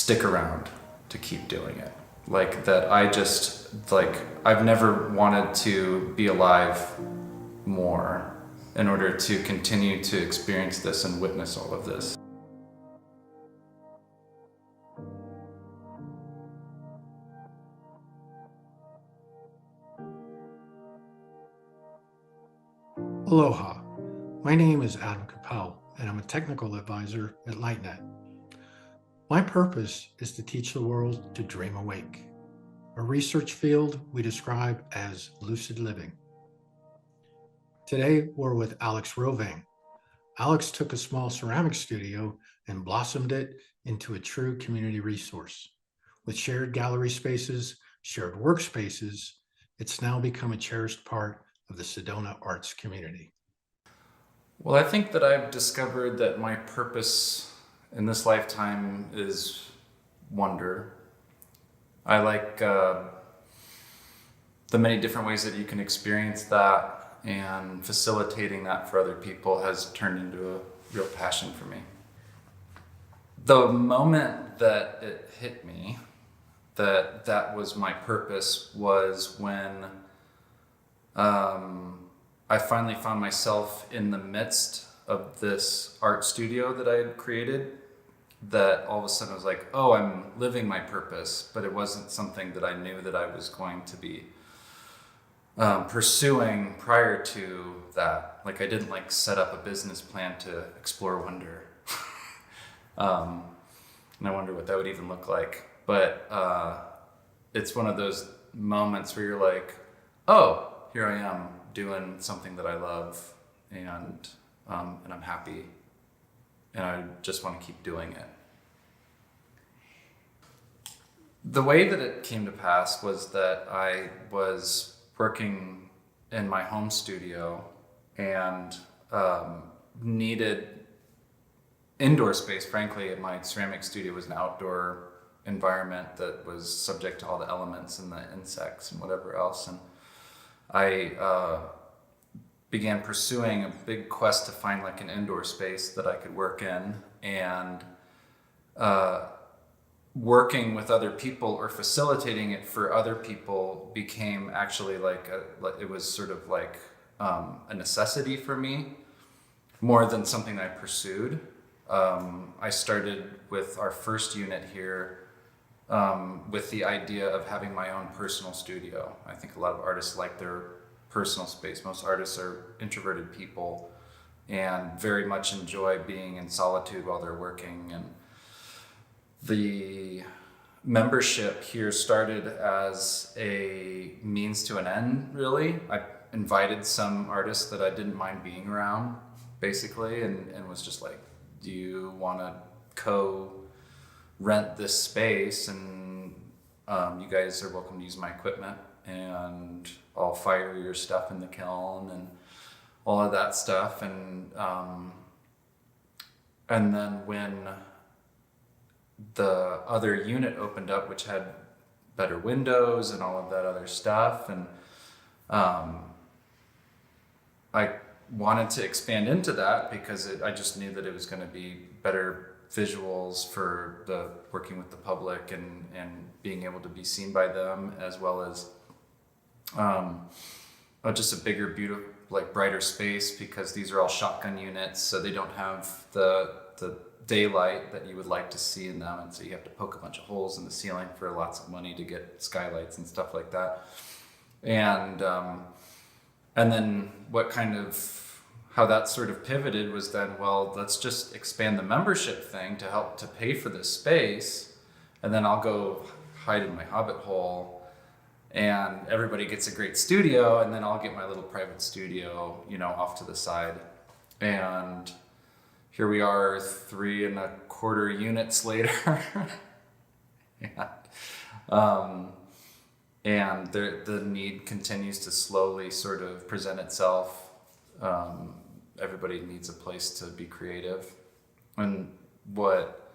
stick around to keep doing it. Like that I've never wanted to be alive more in order to continue to experience this and witness all of this. Aloha, my name is Adam Propel, and I'm a technical advisor at LightNet. My purpose is to teach the world to dream awake, a research field we describe as lucid living. Today, we're with Alex Rovang. Alex took a small ceramic studio and blossomed it into a true community resource. With shared gallery spaces, shared workspaces, it's now become a cherished part of the Sedona arts community. Well, I think that I've discovered that my purpose in this lifetime is wonder. I like the many different ways that you can experience that, and facilitating that for other people has turned into a real passion for me. The moment that it hit me that that was my purpose was when I finally found myself in the midst of this art studio that I had created, that all of a sudden I was like, oh, I'm living my purpose, but it wasn't something that I knew that I was going to be pursuing prior to that. Like I didn't set up a business plan to explore wonder. And I wonder what that would even look like. But it's one of those moments where you're like, oh, here I am doing something that I love, and I'm happy, and I just want to keep doing it. The way that it came to pass was that I was working in my home studio and needed indoor space. Frankly, my ceramic studio was an outdoor environment that was subject to all the elements and the insects and whatever else. And I began pursuing a big quest to find an indoor space that I could work in, and working with other people or facilitating it for other people became actually it was sort of a necessity for me more than something I pursued. I started with our first unit here with the idea of having my own personal studio. I think a lot of artists like their personal space. Most artists are introverted people and very much enjoy being in solitude while they're working. And the membership here started as a means to an end, really. I invited some artists that I didn't mind being around, basically, and was just like, do you want to co-rent this space? And you guys are welcome to use my equipment, and I'll fire your stuff in the kiln and all of that stuff. And then when the other unit opened up, which had better windows and all of that other stuff, and I wanted to expand into that because I just knew that it was going to be better visuals for the working with the public and being able to be seen by them, as well as just a bigger, beautiful, brighter space, because these are all shotgun units, so they don't have the daylight that you would like to see in them, and so you have to poke a bunch of holes in the ceiling for lots of money to get skylights and stuff like that. And then how that sort of pivoted was then, well, let's just expand the membership thing to help to pay for this space, and then I'll go hide in my hobbit hole, and everybody gets a great studio, and then I'll get my little private studio, off to the side. And here we are 3.25 units later. And the need continues to slowly sort of present itself. Everybody needs a place to be creative. And what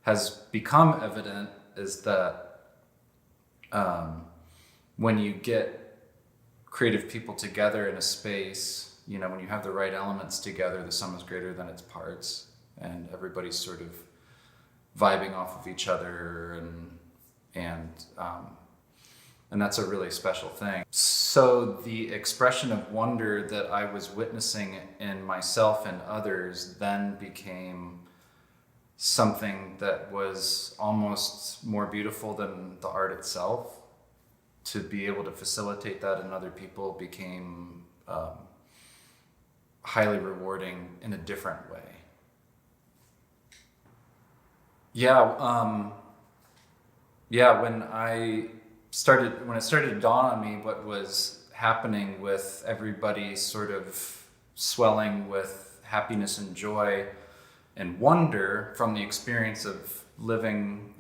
has become evident is that when you get creative people together in a space, when you have the right elements together, the sum is greater than its parts, and everybody's sort of vibing off of each other, and that's a really special thing. So the expression of wonder that I was witnessing in myself and others then became something that was almost more beautiful than the art itself. To be able to facilitate that in other people became highly rewarding in a different way. When it started to dawn on me what was happening with everybody sort of swelling with happiness and joy and wonder from the experience of living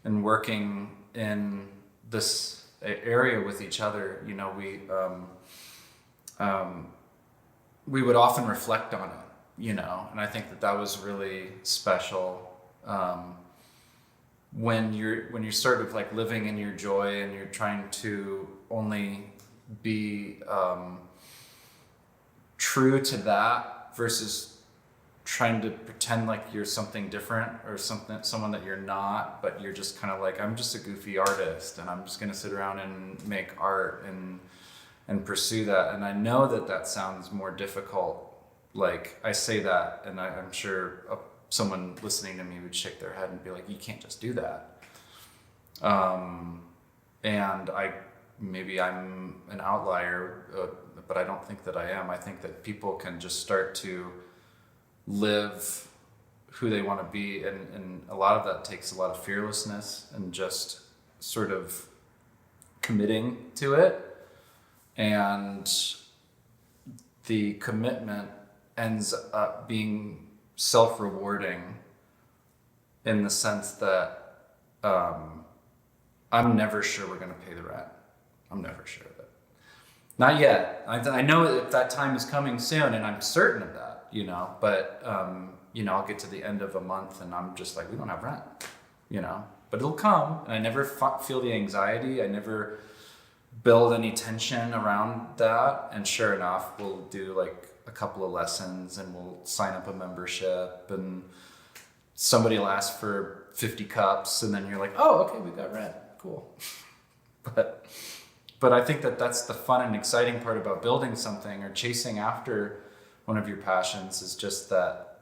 and working in this area with each other, we would often reflect on it, and I think that was really special. When you're sort of like living in your joy and you're trying to only be true to that versus trying to pretend like you're something different or someone that you're not, but you're just kind of like, I'm just a goofy artist and I'm just going to sit around and make art and pursue that. And I know that sounds more difficult. Like I say that, and I'm sure someone listening to me would shake their head and be like, you can't just do that. And maybe I'm an outlier, but I don't think that I am. I think that people can just start to live who they want to be. And a lot of that takes a lot of fearlessness and just sort of committing to it. And the commitment ends up being self-rewarding in the sense that I'm never sure we're going to pay the rent. I'm never sure of it. Not yet. I know that time is coming soon, and I'm certain of that, but I'll get to the end of a month and I'm just like, we don't have rent, but it'll come. And I never feel the anxiety. I never build any tension around that. And sure enough, we'll do like a couple of lessons and we'll sign up a membership and somebody will ask for 50 cups and then you're like, oh, okay, we got rent. Cool. But I think that's the fun and exciting part about building something or chasing after one of your passions is just that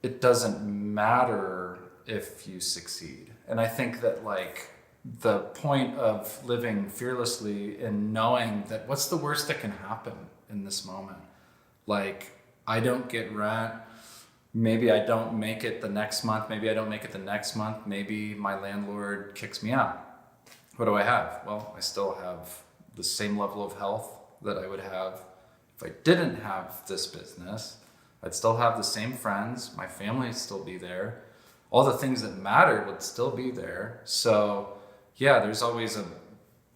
it doesn't matter if you succeed. And I think that like the point of living fearlessly and knowing that what's the worst that can happen in this moment? Like, I don't get rent. Maybe I don't make it the next month. Maybe I don't make it the next month. Maybe my landlord kicks me out. What do I have? Well, I still have the same level of health that I would have if I didn't have this business. I'd still have the same friends. My family would still be there. All the things that matter would still be there. So yeah, there's always a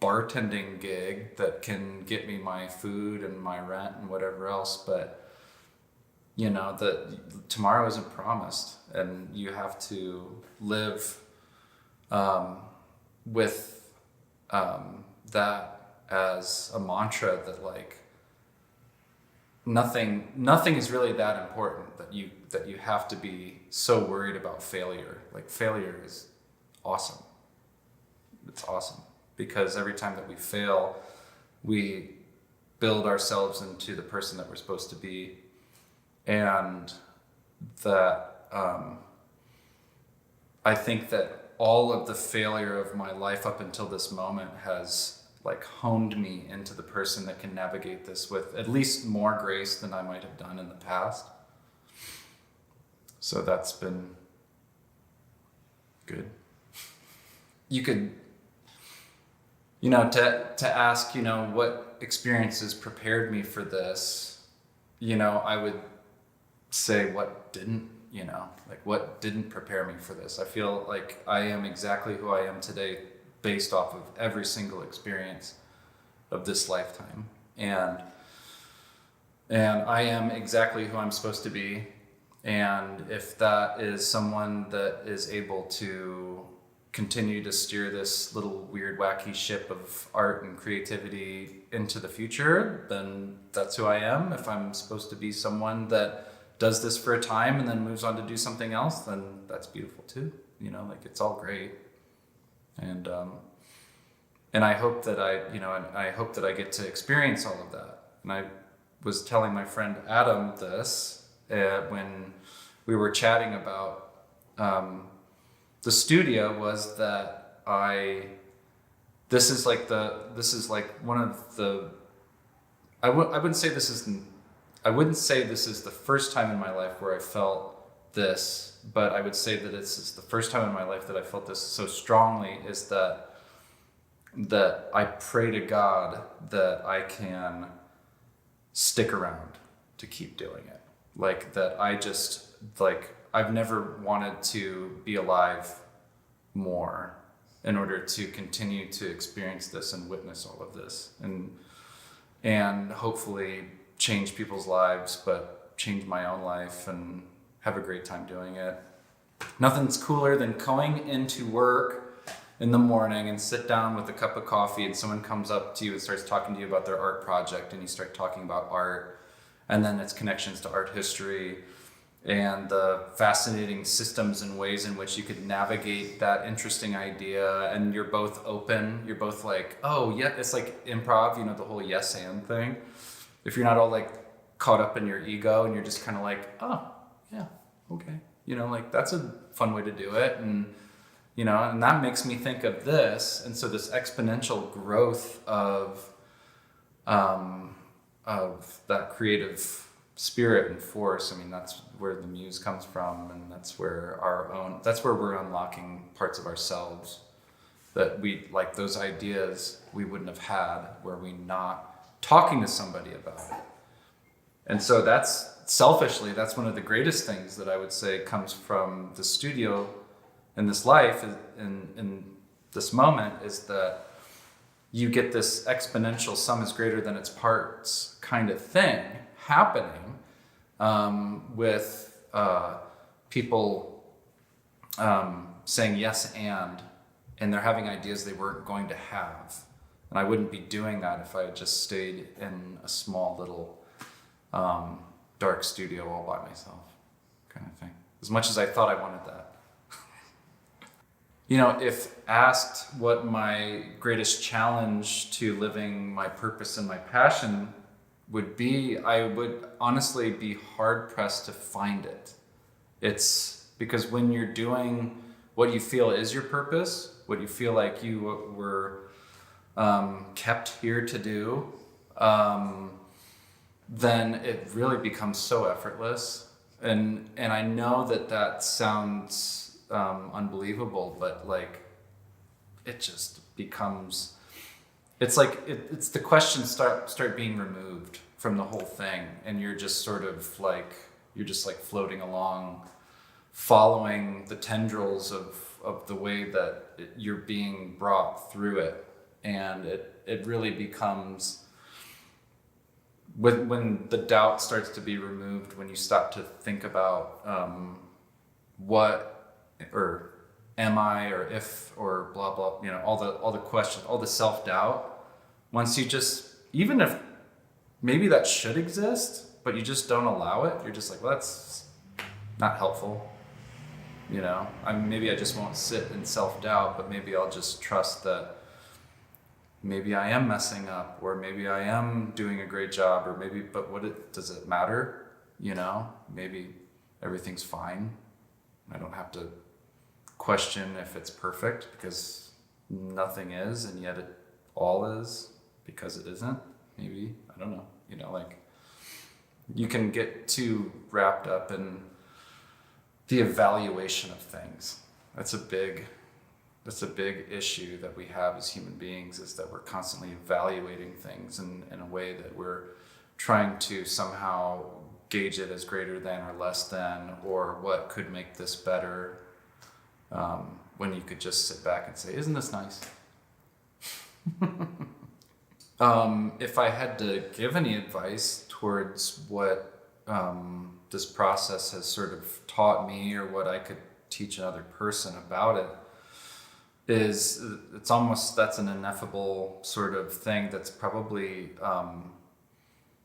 bartending gig that can get me my food and my rent and whatever else, but that tomorrow isn't promised, and you have to live with that as a mantra that like nothing is really that important that you have to be so worried about failure. Like failure is awesome. It's awesome because every time that we fail, we build ourselves into the person that we're supposed to be. And that I think that all of the failure of my life up until this moment has like honed me into the person that can navigate this with at least more grace than I might have done in the past. So that's been good. You could, to ask, what experiences prepared me for this, I would say what didn't, what didn't prepare me for this. I feel like I am exactly who I am today based off of every single experience of this lifetime. And I am exactly who I'm supposed to be. And if that is someone that is able to continue to steer this little weird wacky ship of art and creativity into the future, then that's who I am. If I'm supposed to be someone that does this for a time and then moves on to do something else, then that's beautiful too. Like it's all great. And I hope that I hope that I get to experience all of that. And I was telling my friend Adam this when we were chatting about the studio, was that this is like one of the, I wouldn't say this is the first time in my life where I felt this, but I would say that this is the first time in my life that I felt this so strongly, is that I pray to God that I can stick around to keep doing it. Like that I've never wanted to be alive more in order to continue to experience this and witness all of this and hopefully change people's lives, but change my own life and have a great time doing it. Nothing's cooler than going into work in the morning and sit down with a cup of coffee and someone comes up to you and starts talking to you about their art project, and you start talking about art and then its connections to art history and the fascinating systems and ways in which you could navigate that interesting idea, and you're both open, you're both like, oh yeah, it's like improv, the whole yes and thing. If you're not all like caught up in your ego and you're just kind of like, oh yeah, okay, like that's a fun way to do it. And and that makes me think of this. And so this exponential growth of that creative spirit and force, that's where the muse comes from, and that's where we're unlocking parts of ourselves that we, like those ideas we wouldn't have had were we not talking to somebody about it. And so that's one of the greatest things that I would say comes from the studio in this life, in this moment, is that you get this exponential sum is greater than its parts kind of thing happening with people saying yes and they're having ideas they weren't going to have. And I wouldn't be doing that if I had just stayed in a small little dark studio all by myself, kind of thing. As much as I thought I wanted that. If asked what my greatest challenge to living my purpose and my passion would be, I would honestly be hard pressed to find it. It's because when you're doing what you feel is your purpose, what you feel like you were kept here to do, then it really becomes so effortless. And I know that sounds unbelievable, but like it just becomes, it's like it's the questions start being removed from the whole thing, and you're just sort of like floating along, following the tendrils of the way that you're being brought through it. And it really becomes, when the doubt starts to be removed, when you stop to think about what or am I or if or blah blah, all the questions, all the self-doubt, once you just, even if maybe that should exist but you just don't allow it, you're just like, well, that's not helpful. Maybe I just won't sit in self-doubt, but maybe I'll just trust that maybe I am messing up, or maybe I am doing a great job, or maybe, but does it matter? Maybe everything's fine. I don't have to question if it's perfect, because nothing is, and yet it all is because it isn't. Maybe, I don't know. You can get too wrapped up in the evaluation of things. That's a big issue that we have as human beings, is that we're constantly evaluating things in a way that we're trying to somehow gauge it as greater than or less than, or what could make this better, when you could just sit back and say, isn't this nice? If I had to give any advice towards what this process has sort of taught me, or what I could teach another person about it, is that's an ineffable sort of thing that's probably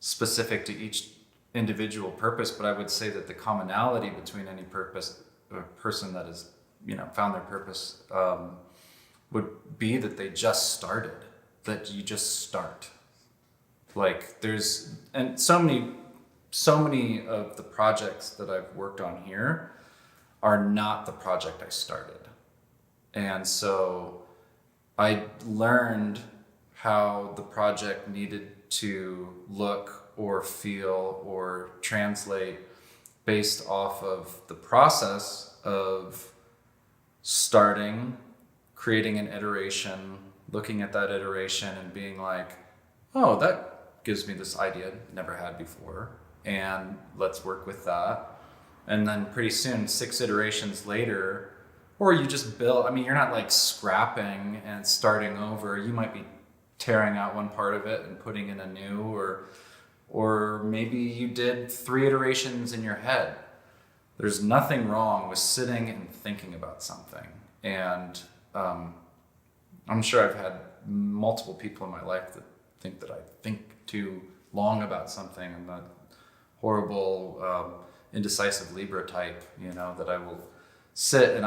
specific to each individual purpose, but I would say that the commonality between any purpose or person that has, found their purpose, would be that they just started, that you just start. Like and so many of the projects that I've worked on here are not the project I started. And so I learned how the project needed to look or feel or translate based off of the process of starting, creating an iteration, looking at that iteration and being like, oh, that gives me this idea I never had before, and let's work with that. And then pretty soon, 6 iterations later, or you just build, you're not like scrapping and starting over. You might be tearing out one part of it and putting in a new, or maybe you did 3 iterations in your head. There's nothing wrong with sitting and thinking about something. And I'm sure I've had multiple people in my life that think that I think too long about something. I'm that horrible, indecisive Libra type, that I will sit and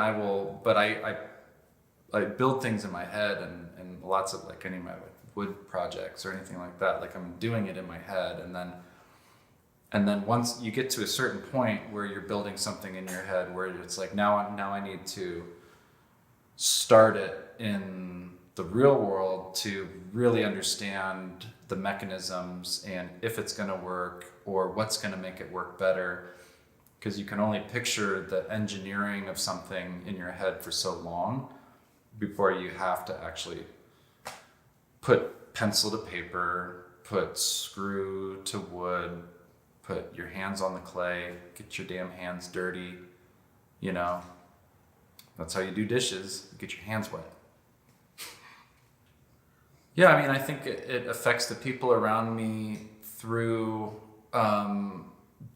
but I build things in my head, and lots of like any of my wood projects or anything like that, like I'm doing it in my head, and then once you get to a certain point where you're building something in your head where it's like now I need to start it in the real world to really understand the mechanisms and if it's going to work or what's going to make it work better, because you can only picture the engineering of something in your head for so long before you have to actually put pencil to paper, put screw to wood, put your hands on the clay, get your damn hands dirty, That's how you do dishes, get your hands wet. Yeah, I think it affects the people around me through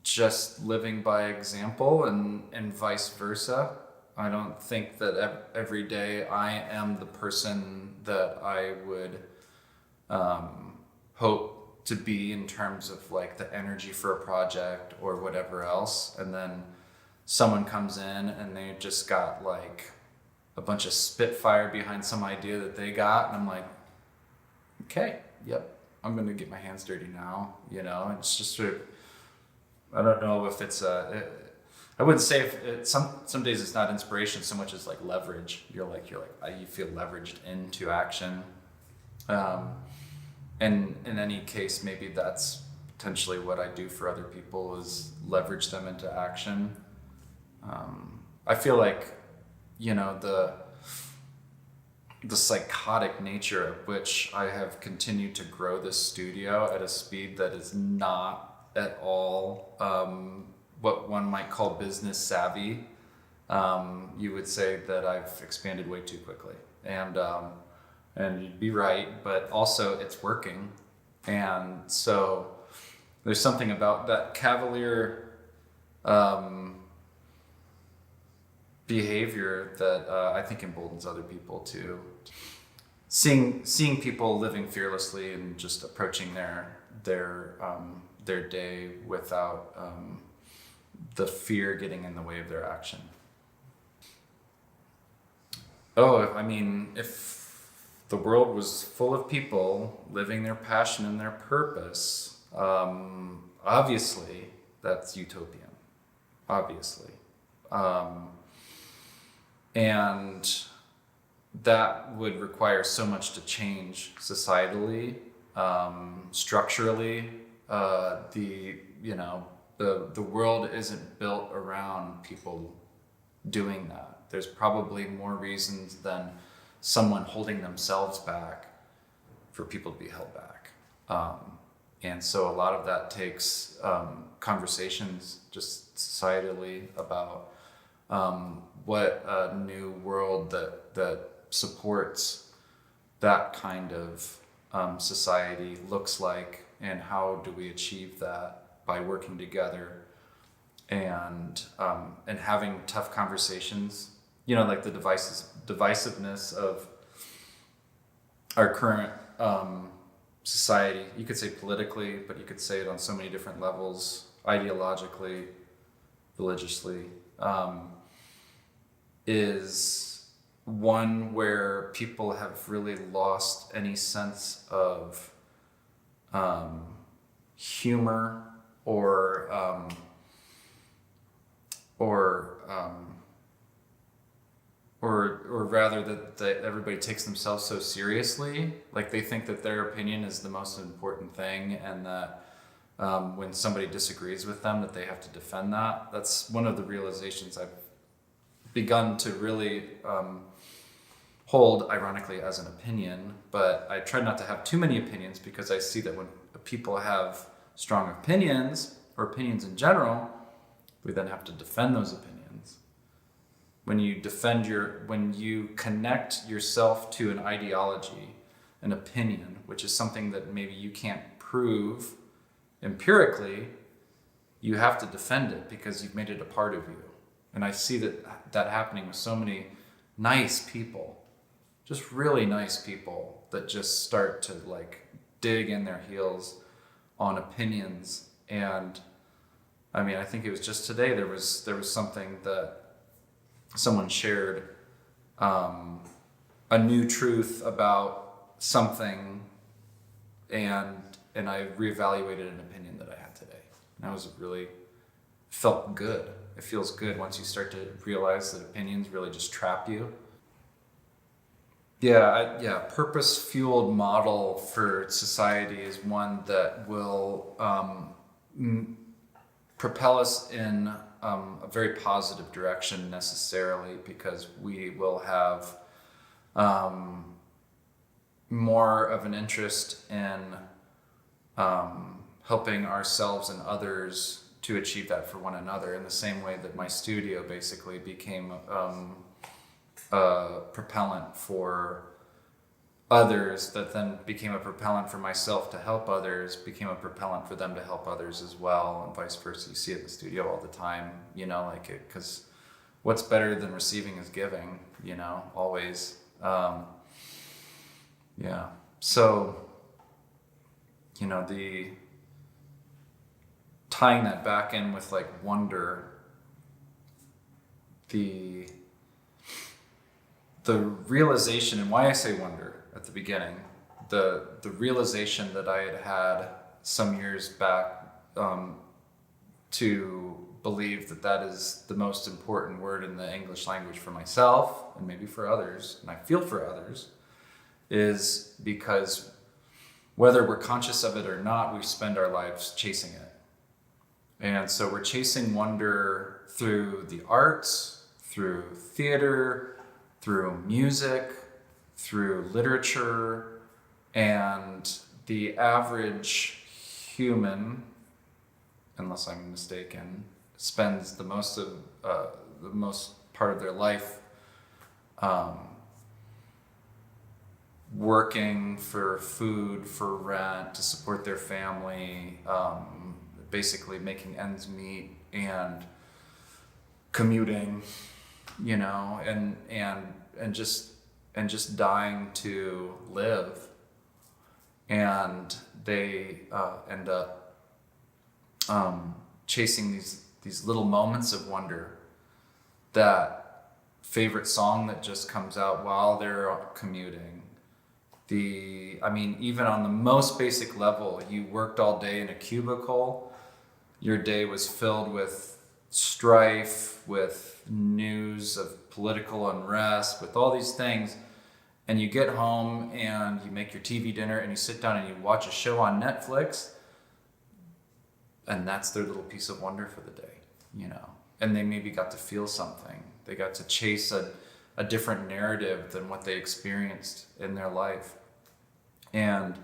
just living by example and vice versa. I don't think that every day I am the person that I would hope to be in terms of like the energy for a project or whatever else. And then someone comes in and they just got like a bunch of spitfire behind some idea that they got. And I'm like, okay, yep, I'm going to get my hands dirty now. It's just sort of, I don't know if it's I wouldn't say if some days it's not inspiration so much as like leverage. You feel leveraged into action. And in any case, maybe that's potentially what I do for other people is leverage them into action. I feel like, the psychotic nature of which I have continued to grow this studio at a speed that is not at all what one might call business savvy. You would say that I've expanded way too quickly, and you'd be right, but also it's working. And so there's something about that cavalier behavior that I think emboldens other people too. Seeing people living fearlessly and just approaching their day without the fear getting in the way of their action. If the world was full of people living their passion and their purpose, obviously that's utopian. Obviously. And that would require so much to change societally, structurally. The world isn't built around people doing that. There's probably more reasons than someone holding themselves back for people to be held back. And so a lot of that takes conversations just societally about what a new world that supports that kind of society looks like, and how do we achieve that by working together and having tough conversations. Like the divisiveness of our current society. You could say politically, but you could say it on so many different levels. ideologically, religiously, is one where people have really lost any sense of humor or or rather that everybody takes themselves so seriously. Like they think that their opinion is the most important thing, and that when somebody disagrees with them, that they have to defend that. That's one of the realizations I've begun to really hold, ironically, as an opinion. But I try not to have too many opinions, because I see that when people have strong opinions, or opinions in general, we then have to defend those opinions. When you connect yourself to an ideology, an opinion, which is something that maybe you can't prove empirically, you have to defend it because you've made it a part of you. And I see that happening with so many nice people, just really nice people that just start to like dig in their heels on opinions. And I mean, I think it was just today there was something that someone shared, a new truth about something, and I reevaluated an opinion that I had today. And that was really felt good. It feels good once you start to realize that opinions really just trap you. Purpose-fueled model for society is one that will propel us in a very positive direction necessarily, because we will have more of an interest in helping ourselves and others to achieve that for one another, in the same way that my studio basically became a propellant for others, that then became a propellant for myself to help others, became a propellant for them to help others as well, and vice versa. You see it in the studio all the time, like it, because what's better than receiving is giving, always. So, the tying that back in with like wonder, the realization, and why I say wonder at the beginning, the realization that I had some years back, to believe that is the most important word in the English language for myself, and maybe for others, and I feel for others, is because whether we're conscious of it or not, we spend our lives chasing it. And so we're chasing wonder through the arts, through theater, through music, through literature, and the average human, unless I'm mistaken, spends the most part of their life working for food, for rent, to support their family, basically making ends meet, and commuting, and just dying to live. And they end up chasing these little moments of wonder, that favorite song that just comes out while they're commuting. Even on the most basic level, you worked all day in a cubicle, your day was filled with strife, with news of political unrest, with all these things, and you get home and you make your TV dinner and you sit down and you watch a show on Netflix, and that's their little piece of wonder for the day, and they maybe got to feel something. They got to chase a different narrative than what they experienced in their life. And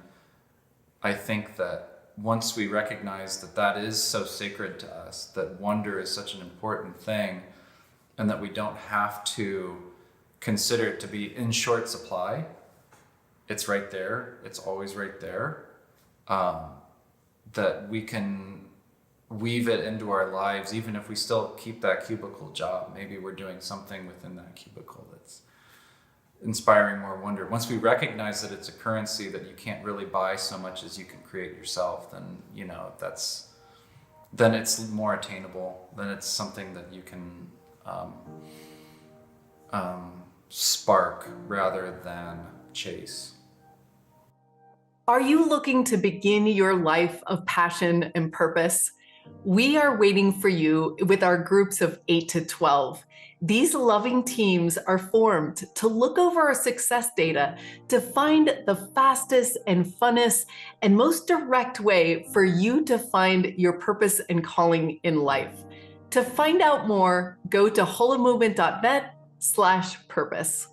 I think that once we recognize that is so sacred to us, that wonder is such an important thing, and that we don't have to consider it to be in short supply, it's right there, it's always right there, that we can weave it into our lives, even if we still keep that cubicle job. Maybe we're doing something within that cubicle that's inspiring more wonder. Once we recognize that it's a currency that you can't really buy so much as you can create yourself, then then it's more attainable. Then it's something that you can spark rather than chase. Are you looking to begin your life of passion and purpose? We are waiting for you with our groups of 8 to 12. These loving teams are formed to look over our success data to find the fastest and funnest and most direct way for you to find your purpose and calling in life. To find out more, go to holomovement.net/purpose.